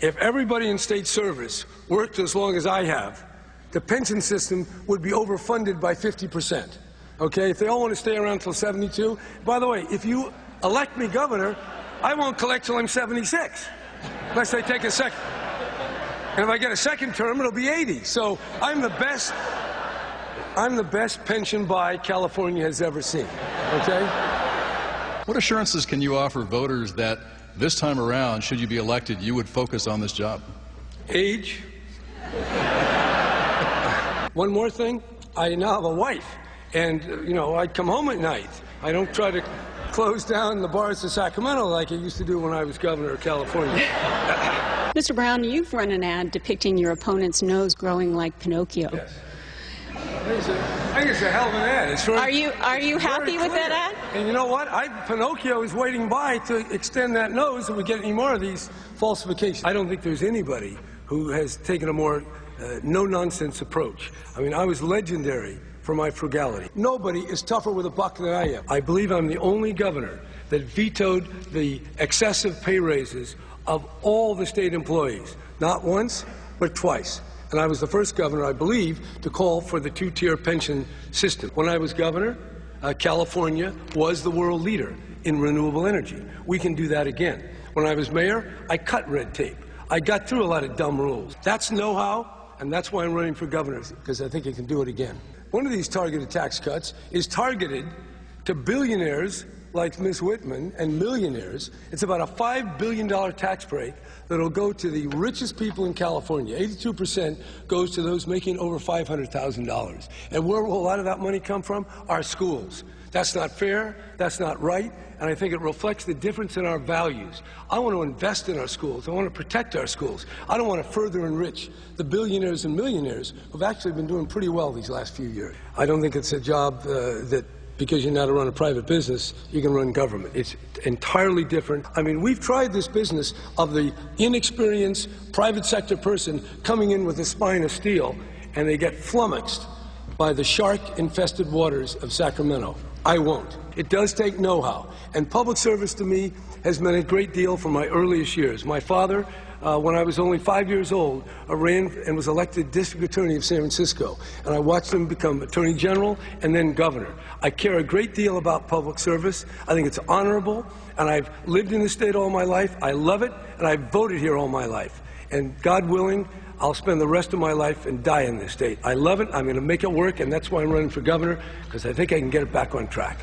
If everybody in state service worked as long as I have, the pension system would be overfunded by 50%. Okay? If they all want to stay around till 72, by the way, if you elect me governor, I won't collect till I'm 76, unless I take a second. And if I get a second term, it'll be 80. So I'm the best pension buy California has ever seen. Okay? What assurances can you offer voters that this time around, should you be elected, you would focus on this job? Age. One more thing, I now have a wife, and, you know, I come home at night. I don't try to close down the bars of Sacramento like I used to do when I was governor of California. Mr. Brown, you've run an ad depicting your opponent's nose growing like Pinocchio. Yes. I think it's a hell of an ad. It's are you happy with that ad? And you know what? Pinocchio is waiting by to extend that nose so we get any more of these falsifications. I don't think there's anybody who has taken a more no-nonsense approach. I mean, I was legendary for my frugality. Nobody is tougher with a buck than I am. I believe I'm the only governor that vetoed the excessive pay raises of all the state employees. Not once, but twice. And I was the first governor, I believe, to call for the two-tier pension system. When I was governor, California was the world leader in renewable energy. We can do that again. When I was mayor, I cut red tape. I got through a lot of dumb rules. That's know-how, and that's why I'm running for governor, because I think I can do it again. One of these targeted tax cuts is targeted to billionaires like Ms. Whitman and millionaires. It's about a $5 billion tax break that will go to the richest people in California. 82% goes to those making over $500,000. And where will a lot of that money come from? Our schools. That's not fair, that's not right, and I think it reflects the difference in our values. I want to invest in our schools. I want to protect our schools. I don't want to further enrich the billionaires and millionaires who've actually been doing pretty well these last few years. I don't think it's a job that because you know how to run a private business, you can run government. It's entirely different. I mean, we've tried this business of the inexperienced private sector person coming in with a spine of steel, and they get flummoxed by the shark-infested waters of Sacramento. I won't. It does take know-how. And public service to me has meant a great deal from my earliest years. My father, when I was only 5 years old, ran and was elected district attorney of San Francisco. And I watched him become attorney general and then governor. I care a great deal about public service. I think it's honorable. And I've lived in the state all my life. I love it. And I've voted here all my life. And God willing, I'll spend the rest of my life and die in this state. I love it. I'm going to make it work. And that's why I'm running for governor, because I think I can get it back on track.